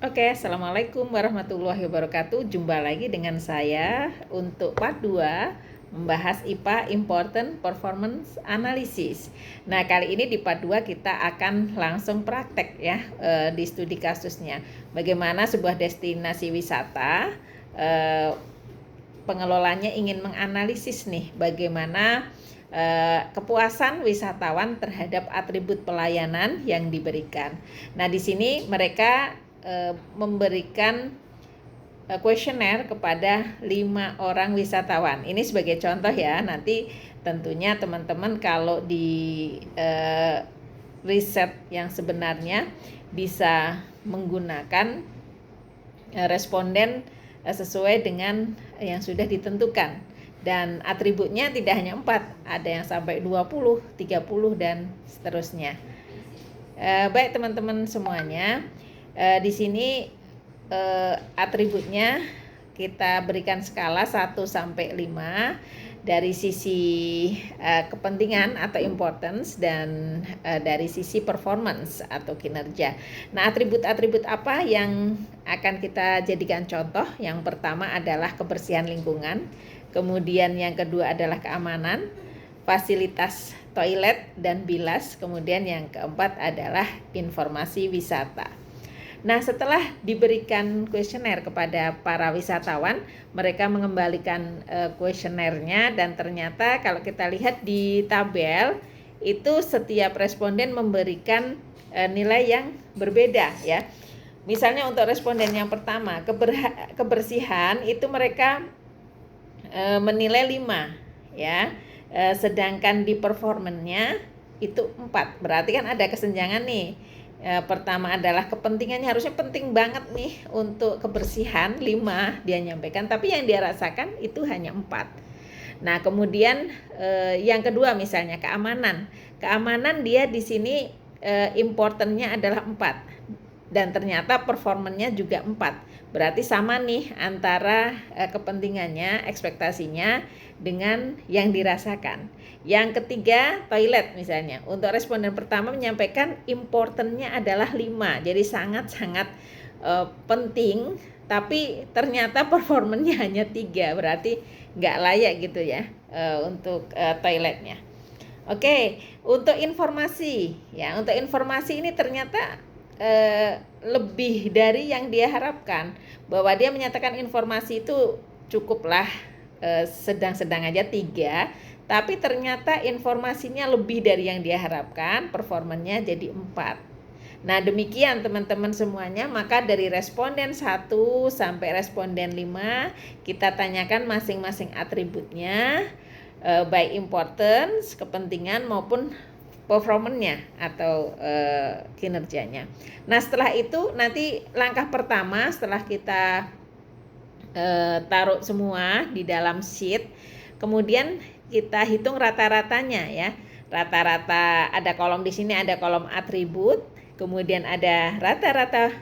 Oke, Assalamualaikum warahmatullahi wabarakatuh. Jumpa lagi dengan saya untuk part 2 membahas IPA Important Performance Analysis. Nah, kali ini di part 2 kita akan langsung praktek ya di studi kasusnya. Bagaimana sebuah destinasi wisata pengelolanya ingin menganalisis nih bagaimana kepuasan wisatawan terhadap atribut pelayanan yang diberikan. Nah, di sini mereka memberikan kuesioner kepada 5 orang wisatawan. Ini sebagai contoh ya. Nanti tentunya teman-teman kalau di riset yang sebenarnya bisa menggunakan responden sesuai dengan yang sudah ditentukan. Dan atributnya tidak hanya 4, ada yang sampai 20, 30 dan seterusnya. Baik teman-teman semuanya, di sini atributnya kita berikan skala 1 sampai 5 dari sisi kepentingan atau importance dan dari sisi performance atau kinerja. Nah, atribut-atribut apa yang akan kita jadikan contoh? Yang pertama adalah kebersihan lingkungan, kemudian yang kedua adalah keamanan, fasilitas toilet dan bilas, kemudian yang keempat adalah informasi wisata. Nah, setelah diberikan kuesioner kepada para wisatawan, mereka mengembalikan kuesionernya dan ternyata kalau kita lihat di tabel itu setiap responden memberikan nilai yang berbeda ya. Misalnya untuk responden yang pertama, kebersihan itu mereka menilai 5 ya. Sedangkan di performance-nya itu 4. Berarti kan ada kesenjangan nih. Pertama adalah kepentingannya harusnya penting banget nih untuk kebersihan 5 dia nyampaikan, tapi yang dia rasakan itu hanya 4. Nah, kemudian yang kedua misalnya keamanan. Keamanan dia di sini importantnya adalah 4 dan ternyata performanya juga 4. Berarti sama nih antara kepentingannya, ekspektasinya dengan yang dirasakan. Yang ketiga, toilet misalnya. Untuk responden pertama menyampaikan importantnya adalah 5. Jadi sangat-sangat penting, tapi ternyata performanya hanya 3. Berarti nggak layak gitu ya untuk toiletnya. Oke, untuk informasi ya, untuk informasi ini ternyata lebih dari yang dia harapkan, bahwa dia menyatakan informasi itu cukuplah sedang-sedang aja 3, tapi ternyata informasinya lebih dari yang dia harapkan, performanya jadi 4. Nah, demikian teman-teman semuanya. Maka dari responden 1 sampai responden 5 kita tanyakan masing-masing atributnya, baik importance, kepentingan maupun performance-nya atau kinerjanya. Nah, setelah itu nanti langkah pertama setelah kita taruh semua di dalam sheet, kemudian kita hitung rata-ratanya ya. Rata-rata ada kolom di sini, ada kolom atribut, kemudian ada rata-rata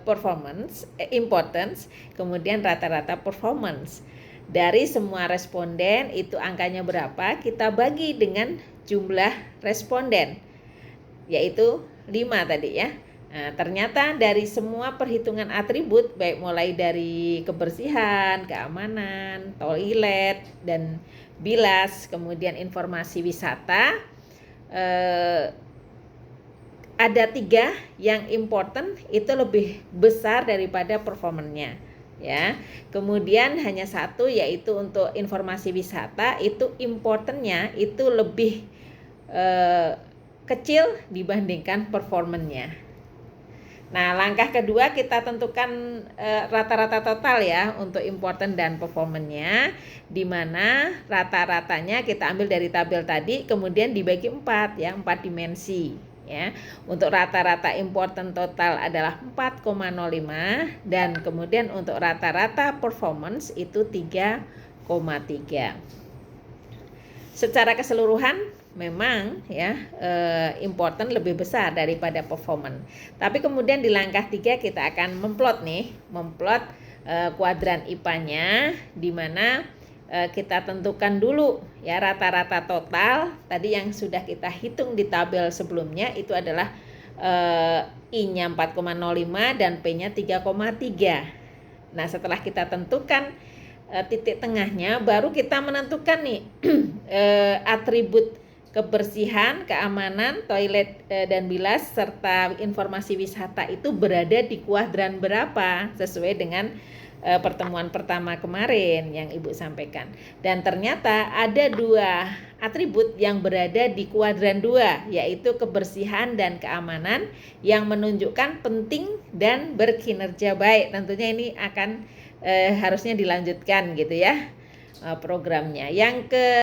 performance, importance, kemudian rata-rata performance. Dari semua responden itu angkanya berapa, kita bagi dengan jumlah responden, yaitu 5 tadi ya. Nah, ternyata dari semua perhitungan atribut, baik mulai dari kebersihan, keamanan, toilet, dan bilas, kemudian informasi wisata, ada 3 yang important itu lebih besar daripada performanya ya. Kemudian hanya 1 yaitu untuk informasi wisata, itu importantnya itu lebih kecil dibandingkan performanya. Nah, langkah kedua kita tentukan rata-rata total ya untuk important dan performanya, di mana rata-ratanya kita ambil dari tabel tadi kemudian dibagi 4 ya, 4 dimensi ya. Untuk rata-rata important total adalah 4,05 dan kemudian untuk rata-rata performance itu 3,3. Secara keseluruhan memang ya important lebih besar daripada performance. Tapi kemudian di langkah 3 kita akan memplot kuadran IPA-nya, di mana kita tentukan dulu ya rata-rata total tadi yang sudah kita hitung di tabel sebelumnya itu adalah I-nya 4,05 dan P-nya 3,3. Nah, setelah kita tentukan titik tengahnya, baru kita menentukan nih atribut kebersihan, keamanan, toilet dan bilas serta informasi wisata itu berada di kuadran berapa sesuai dengan pertemuan pertama kemarin yang Ibu sampaikan. Dan ternyata ada 2 atribut yang berada di kuadran 2, yaitu kebersihan dan keamanan yang menunjukkan penting dan berkinerja baik. Tentunya ini akan harusnya dilanjutkan gitu ya programnya. Yang